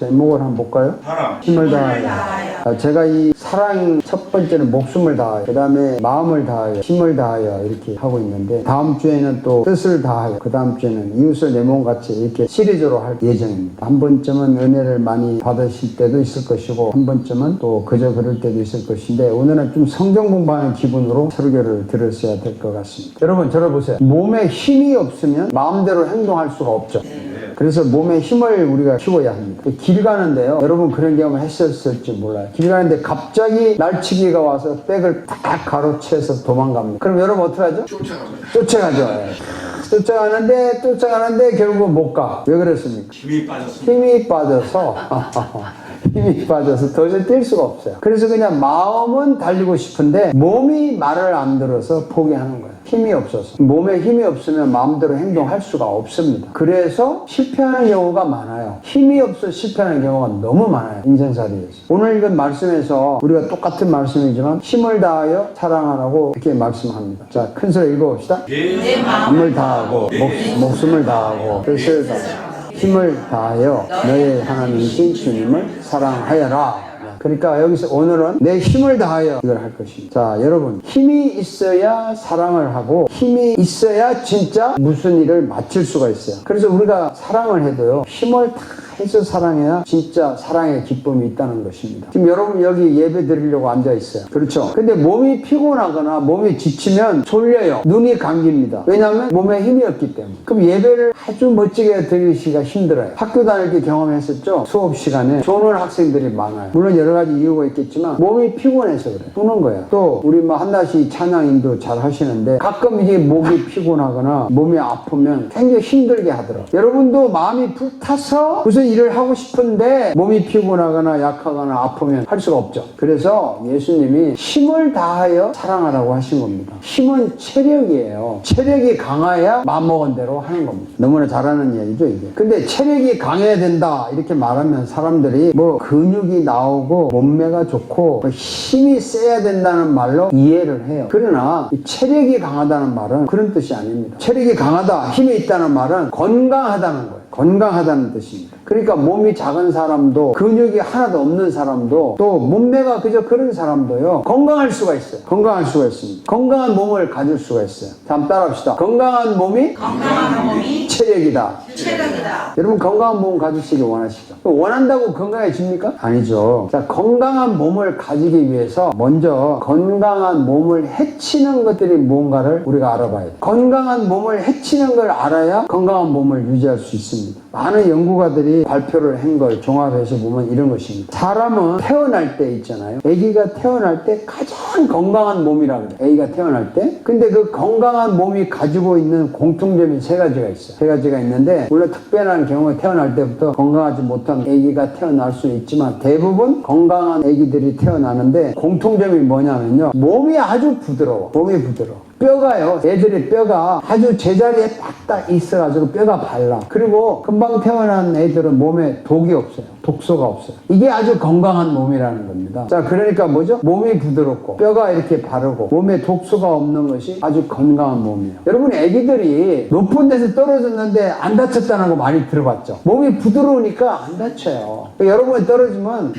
제목을 한번 볼까요? 사랑. 힘을 다하여. 제가 이 사랑 첫 번째는 목숨을 다하여, 그 다음에 마음을 다하여, 힘을 다하여 이렇게 하고 있는데, 다음 주에는 또 뜻을 다하여, 그 다음 주에는 이웃을 내 몸같이 이렇게 시리즈로 할 예정입니다. 한 번쯤은 은혜를 많이 받으실 때도 있을 것이고, 한 번쯤은 또 그저 그럴 때도 있을 것인데, 오늘은 좀 성경 공부하는 기분으로 설교를 들으셔야 될 것 같습니다. 여러분, 저를 보세요. 몸에 힘이 없으면 마음대로 행동할 수가 없죠. 그래서 몸에 힘을 우리가 키워야 합니다. 길 가는데요, 여러분 그런 경험 했었을지 몰라요. 길 가는데 갑자기 날치기가 와서 백을 딱 가로채서 도망갑니다. 그럼 여러분 어떡하죠? 쫓아가죠. 쫓아가는데 결국은 못 가. 왜 그랬습니까? 힘이 빠져서 힘이 빠져서 더 이상 뛸 수가 없어요. 그래서 그냥 마음은 달리고 싶은데 몸이 말을 안 들어서 포기하는 거예요. 힘이 없어서. 몸에 힘이 없으면 마음대로 행동할 수가 없습니다. 그래서 실패하는 경우가 많아요. 힘이 없어 실패하는 경우가 너무 많아요. 인생살이에서. 오늘 읽은 말씀에서 우리가 똑같은 말씀이지만 힘을 다하여 사랑하라고 이렇게 말씀합니다. 자, 큰 소리 읽어봅시다. 내 마음을 다하고 목숨을 다하고 뜻을 다하고 힘을 다하여 너의 하나님이신 주님을 사랑하여라. 그러니까 여기서 오늘은 내 힘을 다하여 이걸 할 것입니다. 자, 여러분, 힘이 있어야 사랑을 하고 힘이 있어야 진짜 무슨 일을 마칠 수가 있어요. 그래서 우리가 사랑을 해도요, 힘을 다 해서 사랑해야 진짜 사랑의 기쁨이 있다는 것입니다. 지금 여러분 여기 예배 드리려고 앉아 있어요. 그렇죠? 근데 몸이 피곤하거나 몸이 지치면 졸려요. 눈이 감깁니다. 왜냐하면 몸에 힘이 없기 때문에. 그럼 예배를 아주 멋지게 드리기가 힘들어요. 학교 다닐 때 경험했었죠? 수업 시간에 조는 학생들이 많아요. 물론 여러 가지 이유가 있겠지만 몸이 피곤해서 그래요. 푸는 거예요. 또 우리 한나씨 찬양인도 잘 하시는데 가끔 이게 목이 피곤하거나 몸이 아프면 굉장히 힘들게 하더라고요. 여러분도 마음이 불타서 무슨 일을 하고 싶은데 몸이 피곤하거나 약하거나 아프면 할 수가 없죠. 그래서 예수님이 힘을 다하여 사랑하라고 하신 겁니다. 힘은 체력이에요. 체력이 강해야 마음먹은 대로 하는 겁니다. 너무나 잘하는 얘기죠, 이게. 근데 체력이 강해야 된다 이렇게 말하면 사람들이 뭐 근육이 나오고 몸매가 좋고 뭐 힘이 세야 된다는 말로 이해를 해요. 그러나 이 체력이 강하다는 말은 그런 뜻이 아닙니다. 체력이 강하다, 힘이 있다는 말은 건강하다는 거예요. 건강하다는 뜻입니다. 그러니까 몸이 작은 사람도 근육이 하나도 없는 사람도 또 몸매가 그저 그런 사람도요, 건강할 수가 있어요. 건강할 수가 있습니다. 건강한 몸을 가질 수가 있어요. 자, 한번 따라합시다. 건강한 몸이 체력이다. 여러분 건강한 몸 가지시길 원하시죠? 원한다고 건강해집니까? 아니죠. 자, 건강한 몸을 가지기 위해서 먼저 건강한 몸을 해치는 것들이 뭔가를 우리가 알아봐야 돼요. 건강한 몸을 해치는 걸 알아야 건강한 몸을 유지할 수 있습니다. 많은 연구가들이 발표를 한 걸 종합해서 보면 이런 것입니다. 사람은 태어날 때 있잖아요. 아기가 태어날 때 가장 건강한 몸이라고 그래요. 아기가 태어날 때. 근데 그 건강한 몸이 가지고 있는 공통점이 세 가지가 있어요. 세 가지가 있는데 물론 특별한 경우에 태어날 때부터 건강하지 못한 아기가 태어날 수는 있지만 대부분 건강한 아기들이 태어나는데 공통점이 뭐냐면요, 몸이 아주 부드러워. 몸이 부드러워. 뼈가요, 애들의 뼈가 아주 제자리에 딱딱 있어가지고 뼈가 발라. 그리고 금방 태어난 애들은 몸에 독이 없어요. 독소가 없어요. 이게 아주 건강한 몸이라는 겁니다. 자, 그러니까 뭐죠? 몸이 부드럽고 뼈가 이렇게 바르고 몸에 독소가 없는 것이 아주 건강한 몸이에요. 여러분, 애기들이 높은 데서 떨어졌는데 안 다쳤다는 거 많이 들어봤죠? 몸이 부드러우니까 안 다쳐요. 여러분이 떨어지면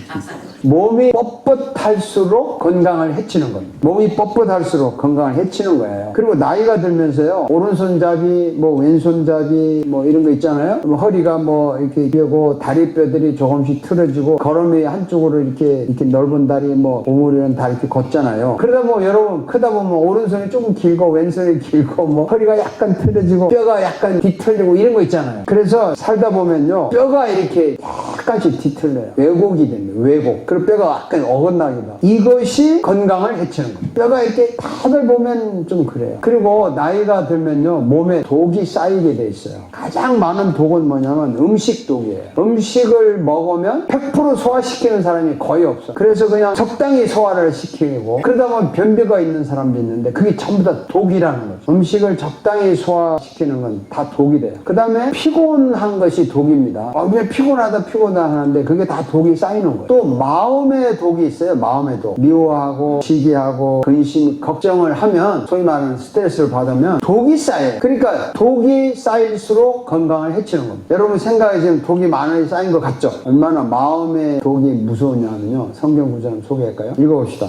몸이 뻣뻣할수록 건강을 해치는 겁니다. 몸이 뻣뻣할수록 건강을 해치는 거예요. 그리고 나이가 들면서요, 오른손잡이, 뭐 왼손잡이, 뭐 이런 거 있잖아요. 허리가 뭐 이렇게 뼈고 다리뼈들이 조금씩 틀어지고 걸음이 한쪽으로 이렇게 넓은 다리, 뭐 오므리는 다리 이렇게 걷잖아요. 그러다 보면 여러분 크다 보면 오른손이 조금 길고 왼손이 길고 뭐 허리가 약간 틀어지고 뼈가 약간 뒤틀리고 이런 거 있잖아요. 그래서 살다 보면요, 뼈가 이렇게 약간씩 뒤틀려요. 왜곡이 됩니다. 왜곡. 그리고 뼈가 약간 어긋나기도 하고. 이것이 건강을 해치는 거예요. 뼈가 이렇게 다들 보면 좀 그래요. 그리고 나이가 들면요, 몸에 독이 쌓이게 돼 있어요. 가장 많은 독은 뭐냐면 음식 독이에요. 음식을 먹으면 100% 소화시키는 사람이 거의 없어. 그래서 그냥 적당히 소화를 시키고, 그러다 보면 변비가 있는 사람도 있는데 그게 전부 다 독이라는 거죠. 음식을 적당히 소화시키는 건 다 독이 돼요. 그 다음에 피곤한 것이 독입니다. 그냥 피곤하다 하는데 그게 다 독이 쌓이는 거예요. 또 마음에 독이 있어요. 마음에 독. 미워하고 시기하고 근심 걱정을 하면 소위 말하는 스트레스를 받으면 독이 쌓여요. 그러니까 독이 쌓일수록 건강을 해치는 겁니다. 여러분 생각에 지금 독이 많이 쌓인 것 같죠? 얼마나 마음에 독이 무서우냐면요. 성경 구절 소개할까요? 읽어봅시다.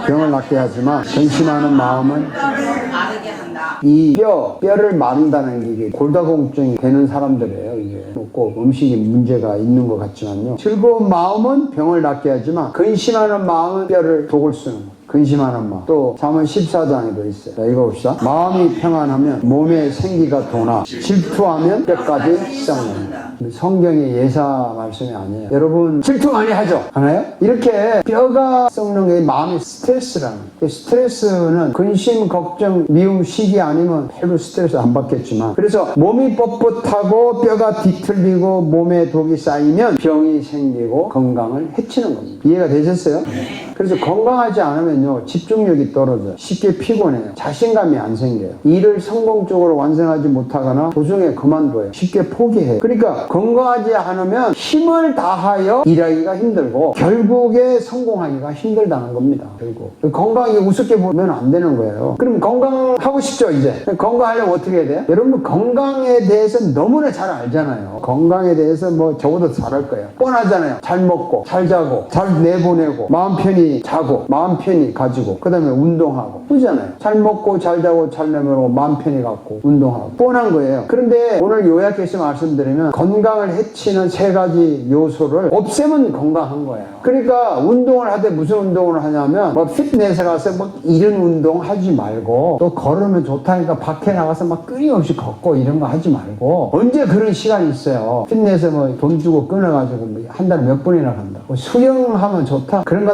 병을 낫게 하지만 근심하는 마음은 이 뼈를 마른다는 게 골다공증이 되는 사람들이에요. 이게 꼭 음식이 문제가 있는 것 같지만요. 즐거운 마음은 병을 낫게 하지만 근심하는 마음은 뼈를 독을 쓰는 거예요. 근심하는 마음. 또 잠언 14장에도 있어요. 자, 읽어봅시다. 마음이 평안하면 몸에 생기가 도나 질투하면 뼈까지 썩는다. 성경의 예사 말씀이 아니에요. 여러분 질투 많이 하죠? 하나요? 이렇게 뼈가 썩는 게 마음의 스트레스라는 거예요. 스트레스는 근심, 걱정, 미움, 시기 아니면 별로 스트레스 안 받겠지만 그래서 몸이 뻣뻣하고 뼈가 뒤틀리고 몸에 독이 쌓이면 병이 생기고 건강을 해치는 겁니다. 이해가 되셨어요? 그래서 건강하지 않으면요 집중력이 떨어져요. 쉽게 피곤해요. 자신감이 안 생겨요. 일을 성공적으로 완성하지 못하거나 도중에 그만둬요. 쉽게 포기해요. 그러니까 건강하지 않으면 힘을 다하여 일하기가 힘들고 결국에 성공하기가 힘들다는 겁니다. 결국 건강이 우습게 보면 안 되는 거예요. 그럼 건강하고 싶죠 이제. 건강하려면 어떻게 해야 돼요? 여러분 건강에 대해서 너무나 잘 알잖아요. 건강에 대해서 뭐 저보다 잘할 거예요. 뻔하잖아요. 잘 먹고 잘 자고 잘 내보내고 마음 편히 자고 마음 편히 가지고 그 다음에 운동하고 그러잖아요. 잘 먹고 잘 자고 잘 내보내고 마음 편히 갖고 운동하고 뻔한 거예요. 그런데 오늘 요약해서 말씀드리면 건강을 해치는 세 가지 요소를 없애면 건강한 거예요. 그러니까 운동을 하되 무슨 운동을 하냐면 뭐 피트니스 가서 뭐 이런 운동 하지 말고 또 걸으면 좋다니까 밖에 나가서 막 끊임없이 걷고 이런 거 하지 말고 언제 그런 시간이 있어요. 피트니스 뭐 돈 주고 끊어가지고 뭐 한 달에 몇 번이나 간다. 뭐 수영하면 좋다. 그런 거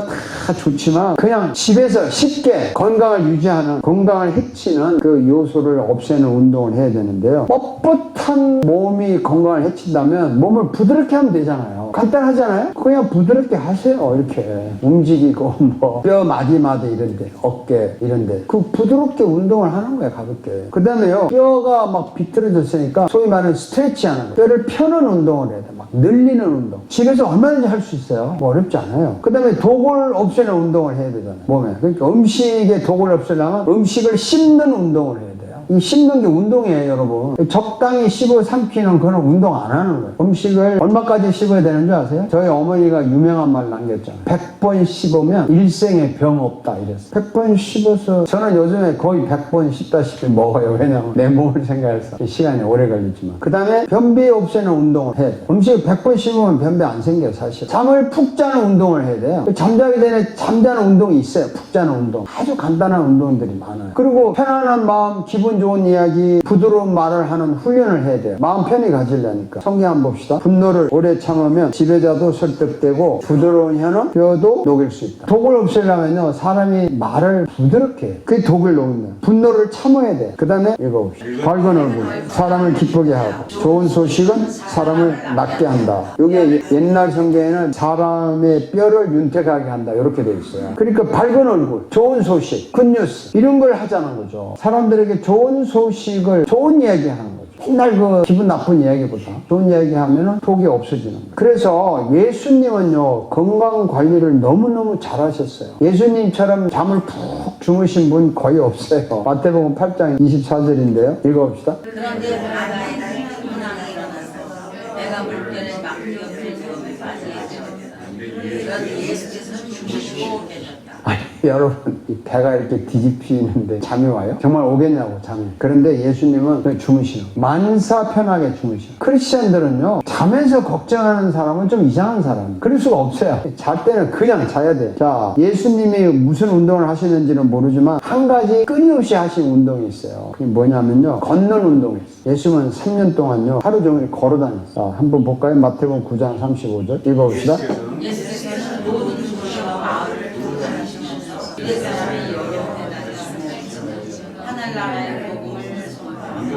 다 좋지만 그냥 집에서 쉽게 건강을 유지하는 건강을 해치는 그 요소를 없애는 운동을 해야 되는데요. 뻣뻣한 몸이 건강을 해친다면 몸을 부드럽게 하면 되잖아요. 간단하잖아요. 그냥 부드럽게 하세요. 이렇게 움직이고 뭐 뼈 마디마디 이런데 어깨 이런데 그 부드럽게 운동을 하는 거예요. 가볍게. 그 다음에요 뼈가 막 비틀어졌으니까 소위 말하는 스트레치 하는 거예요. 뼈를 펴는 운동을 해야 돼. 막 늘리는 운동. 집에서 얼마든지 할 수 있어요. 뭐 어렵지 않아요. 그 다음에 독을 없애는 운동을 해야 되잖아요. 몸에. 그러니까 음식에 독을 없애려면 음식을 씹는 운동을 해야 돼요. 이 씹는 게 운동이에요, 여러분. 적당히 씹어 삼키는 그런 운동 안 하는 거예요. 음식을 얼마까지 씹어야 되는 줄 아세요? 저희 어머니가 유명한 말 남겼잖아요. 100번 씹으면 일생에 병 없다 이랬어요. 100번 씹어서 저는 요즘에 거의 100번 씹다시피 먹어요. 왜냐면 내 몸을 생각해서 시간이 오래 걸리지만. 그 다음에 변비 없애는 운동을 해야 돼요. 음식을 100번 씹으면 변비 안 생겨요, 사실. 잠을 푹 자는 운동을 해야 돼요. 잠자기 전에 잠자는 운동이 있어요. 푹 자는 운동. 아주 간단한 운동들이 많아요. 그리고 편안한 마음, 기분 좋은 이야기, 부드러운 말을 하는 훈련을 해야 돼요. 마음 편히 가지려니까. 성경 한번 봅시다. 분노를 오래 참으면 지배자도 설득되고 부드러운 혀는 뼈도 녹일 수 있다. 독을 없애려면요 사람이 말을 부드럽게 해요. 그게 독을 녹는 거예요. 분노를 참아야 돼요. 그 다음에 읽어봅시다. 밝은 얼굴 사람을 기쁘게 하고 좋은 소식은 사람을 낫게 한다. 이게 옛날 성경에는 사람의 뼈를 윤택하게 한다 이렇게 돼 있어요. 그러니까 밝은 얼굴, 좋은 소식, 굿뉴스 이런 걸 하자는 거죠. 사람들에게 좋은 소식을 좋은 이야기 하는 거죠. 맨날 그 기분 나쁜 이야기보다 좋은 이야기 하면은 독이 없어지는 거예요. 그래서 예수님은요 건강 관리를 너무너무 잘하셨어요. 예수님처럼 잠을 푹 주무신 분 거의 없어요. 마태복음 8장 24절인데요. 읽어봅시다. 그런데 바다에 풍랑이 일어나서 배가 물결에 막히어 그리스도에 빠지게 그런데 예수께서는 주무시고 계셨다. 아니, 여러분 이 배가 이렇게 뒤집히는데 잠이 와요? 정말 오겠냐고 잠이. 그런데 예수님은 그냥 주무시는 만사 편하게 주무시는. 크리스천들은요 잠에서 걱정하는 사람은 좀 이상한 사람. 그럴 수가 없어요. 잘 때는 그냥 자야 돼. 자, 예수님이 무슨 운동을 하시는지는 모르지만 한 가지 끊임없이 하신 운동이 있어요. 그게 뭐냐면요 걷는 운동이 있어요. 예수님은 3년 동안요 하루 종일 걸어 다녔어요. 자, 한번 볼까요? 마태복음 9장 35절 읽어봅시다. 예수께서는 모든 도시와 마을을 돌아다니시면서 유대 사람의 여경에 다니시면서 하늘나라의 복음을 전하고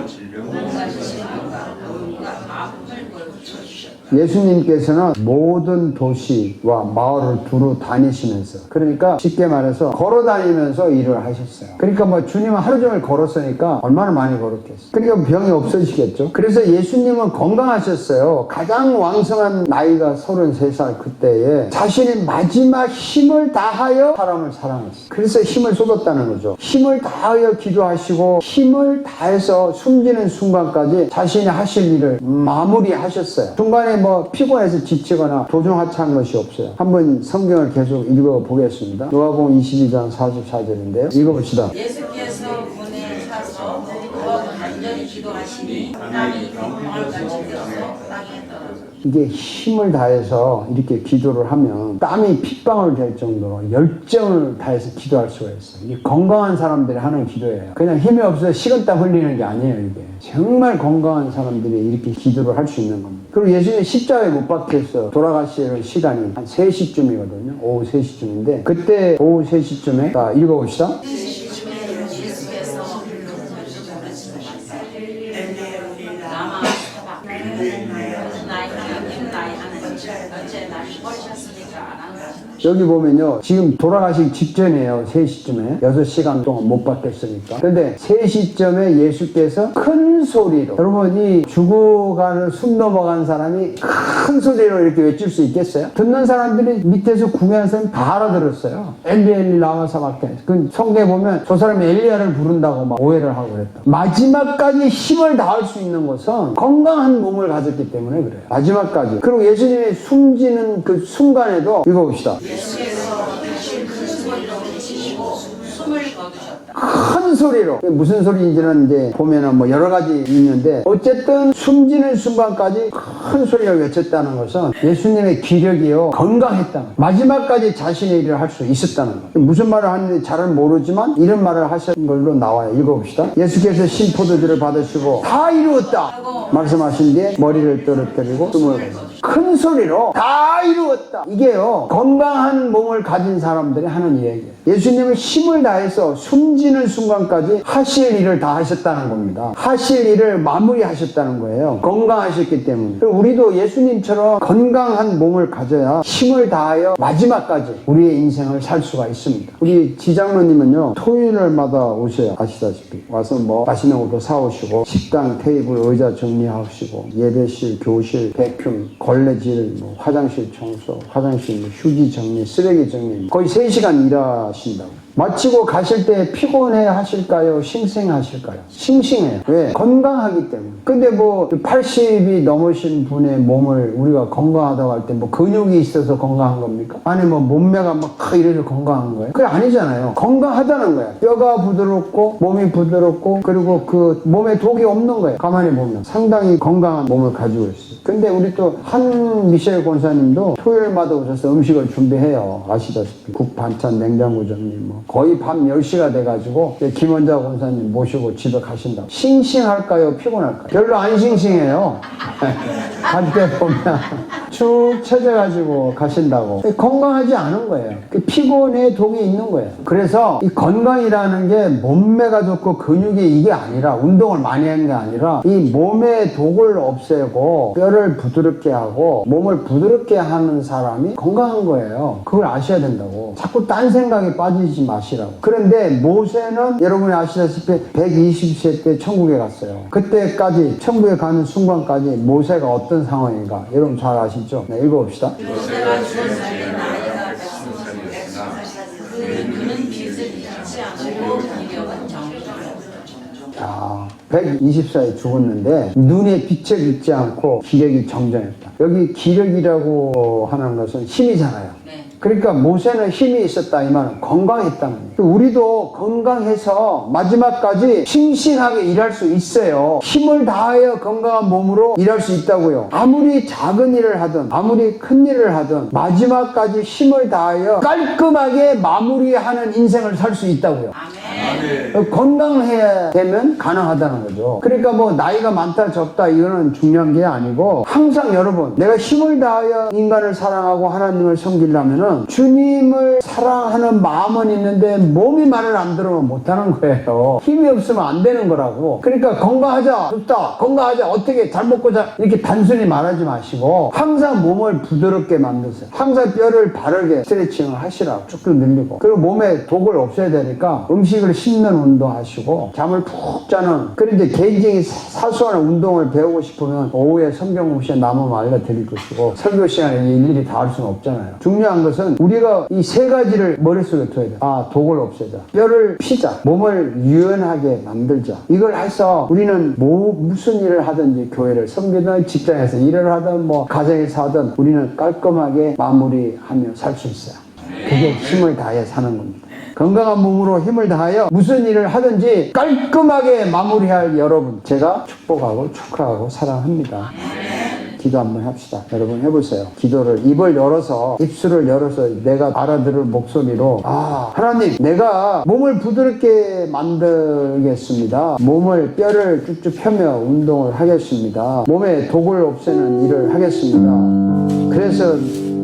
온갖 질병과 병과 아픔을 고쳐주셨다. 예수님께서는 모든 도시와 마을을 두루 다니시면서, 그러니까 쉽게 말해서 걸어 다니면서 일을 하셨어요. 그러니까 뭐 주님은 하루 종일 걸었으니까 얼마나 많이 걸었겠어요. 그러니까 병이 없어지겠죠. 그래서 예수님은 건강하셨어요. 가장 왕성한 나이가 33살 그때에 자신의 마지막 힘을 다하여 사람을 사랑했어요. 그래서 힘을 쏟았다는 거죠. 힘을 다하여 기도하시고 힘을 다해서 숨지는 순간까지 자신이 하실 일을 마무리하셨어요. 중간에 뭐 피곤해서 지치거나 도중하차한 것이 없어요. 한번 성경을 계속 읽어보겠습니다. 누가복음 22장 44절인데요. 읽어봅시다. 예수께서 문에 사서 누워 간절히 기도하시니 땀이 병을 같이 되어서 땅에 떨어져. 이게 힘을 다해서 이렇게 기도를 하면 땀이 핏방울 될 정도로 열정을 다해서 기도할 수가 있어요. 이게 건강한 사람들이 하는 기도예요. 그냥 힘이 없어서 식은땀 흘리는 게 아니에요. 이게 정말 건강한 사람들이 이렇게 기도를 할 수 있는 겁니다. 그리고 예수님이 십자가에 못 박혀서 돌아가시는 시간이 한 3시쯤이거든요. 오후 3시쯤인데 그때 오후 3시쯤에 읽어봅시다. 예수께서 남아 여기 보면요, 지금 돌아가시기 직전이에요. 3시쯤에 6시간 동안 못 받겠으니까. 근데 3시쯤에 예수께서 큰 소리로, 여러분 이 죽어가는 숨 넘어간 사람이 큰 소리로 이렇게 외칠 수 있겠어요? 듣는 사람들이 밑에서 구경하는 사람이 다 알아들었어요. 엘리 엘리 나와서 밖에. 그 성경에 보면 저 사람이 엘리야를 부른다고 막 오해를 하고 그랬다. 마지막까지 힘을 다할 수 있는 것은 건강한 몸을 가졌기 때문에 그래요. 마지막까지. 그리고 예수님이 숨지는 그 순간에도 읽어봅시다. 예수께서 다시 큰 소리로 외치시고 숨을 거두셨다. 큰 소리로. 무슨 소리인지는 이제 보면은 뭐 여러 가지 있는데 어쨌든 숨지는 순간까지 큰 소리를 외쳤다는 것은 예수님의 기력이요 건강했다는 거예요. 마지막까지 자신의 일을 할 수 있었다는 거예요. 무슨 말을 하는지 잘은 모르지만 이런 말을 하신 걸로 나와요. 읽어봅시다. 예수께서 신포도주를 받으시고 다 이루었다 말씀하신 뒤에 머리를 떨어뜨리고 숨을 큰 소리로 다 이루었다. 이게요 건강한 몸을 가진 사람들이 하는 이야기예요. 예수님은 힘을 다해서 숨지는 순간까지 하실 일을 다 하셨다는 겁니다. 하실 일을 마무리하셨다는 거예요. 건강하셨기 때문에. 우리도 예수님처럼 건강한 몸을 가져야 힘을 다하여 마지막까지 우리의 인생을 살 수가 있습니다. 우리 지장로님은요 토요일마다 오셔요. 아시다시피 와서 뭐 맛있는 것도 사오시고 식당 테이블 의자 정리하시고 예배실 교실 베큐 걸레질 뭐 화장실 청소 화장실 뭐 휴지 정리 쓰레기 정리 거의 3시간 일하신다고. 마치고 가실 때 피곤해 하실까요? 싱싱하실까요? 싱싱해요. 왜? 건강하기 때문에. 근데 뭐 80이 넘으신 분의 몸을 우리가 건강하다고 할 때 뭐 근육이 있어서 건강한 겁니까? 아니 뭐 몸매가 막 이래서 건강한 거예요? 그게 아니잖아요. 건강하다는 거예요. 뼈가 부드럽고 몸이 부드럽고 그리고 그 몸에 독이 없는 거예요. 가만히 보면 상당히 건강한 몸을 가지고 있어요. 근데 우리 또 한 미셸 권사님도 토요일마다 오셔서 음식을 준비해요. 아시다시피 국 반찬 냉장고 정리 뭐 거의 밤 10시가 돼가지고 김원자 권사님 모시고 집에 가신다고. 싱싱할까요? 피곤할까요? 별로 안 싱싱해요. 갈 때 보면 축 처져가지고 가신다고. 건강하지 않은 거예요. 피곤에 독이 있는 거예요. 그래서 이 건강이라는 게 몸매가 좋고 근육이 이게 아니라 운동을 많이 하는 게 아니라 이 몸의 독을 없애고 뼈를 부드럽게 하고 몸을 부드럽게 하는 사람이 건강한 거예요. 그걸 아셔야 된다고. 자꾸 딴 생각에 빠지지 마시라고. 그런데 모세는 여러분이 아시다시피 120세 때 천국에 갔어요. 그때까지 천국에 가는 순간까지 모세가 어떤 상황인가 여러분 잘 아시죠? 네, 읽어봅시다. 모세가 죽었을 때 나이가 120살. 그는 빛을 잃지 않고 기력은 정정하였다. 120살에 죽었는데 눈에 빛을 잃지 않고 기력이 정정했다. 여기 기력이라고 하는 것은 힘이잖아요. 네. 그러니까 모세는 힘이 있었다 이 말은 건강했다는 거예요. 우리도 건강해서 마지막까지 싱싱하게 일할 수 있어요. 힘을 다하여 건강한 몸으로 일할 수 있다고요. 아무리 작은 일을 하든 아무리 큰 일을 하든 마지막까지 힘을 다하여 깔끔하게 마무리하는 인생을 살 수 있다고요. 아멘. 건강해야 되면 가능하다는 거죠. 그러니까 뭐 나이가 많다 적다 이거는 중요한 게 아니고 항상 여러분 내가 힘을 다하여 인간을 사랑하고 하나님을 섬기려면은 주님을 사랑하는 마음은 있는데 몸이 말을 안 들으면 못하는 거예요. 힘이 없으면 안 되는 거라고. 그러니까 건강하자, 좋다, 건강하자, 어떻게 잘 먹고 자, 이렇게 단순히 말하지 마시고 항상 몸을 부드럽게 만드세요. 항상 뼈를 바르게 스트레칭을 하시라고 쭉쭉 늘리고, 그리고 몸에 독을 없애야 되니까 음식을 씹는 운동하시고 잠을 푹 자는 그런 이제 개인적인 사소한 운동을 배우고 싶으면 오후에 성경 공시에 남으면 알려드릴 것이고, 설교 시간에 일일이 다 할 수는 없잖아요. 중요한 것은 우리가 이 세 가지를 머릿속에 둬야 돼. 독을 없애자, 뼈를 피자, 몸을 유연하게 만들자. 이걸 해서 우리는 무슨 일을 하든지, 교회를 섬기든 직장에서 일을 하든 뭐 가정에서 하든 우리는 깔끔하게 마무리하며 살 수 있어요. 그게 힘을 다해 사는 겁니다. 건강한 몸으로 힘을 다하여 무슨 일을 하든지 깔끔하게 마무리할 여러분, 제가 축복하고 축하하고 사랑합니다. 기도 한번 합시다. 여러분 해보세요. 기도를 입을 열어서, 입술을 열어서 내가 알아들을 목소리로, 하나님, 내가 몸을 부드럽게 만들겠습니다. 몸을, 뼈를 쭉쭉 펴며 운동을 하겠습니다. 몸에 독을 없애는 일을 하겠습니다. 그래서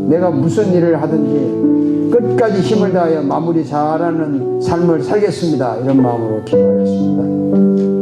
내가 무슨 일을 하든지 끝까지 힘을 다하여 마무리 잘하는 삶을 살겠습니다. 이런 마음으로 기도하겠습니다.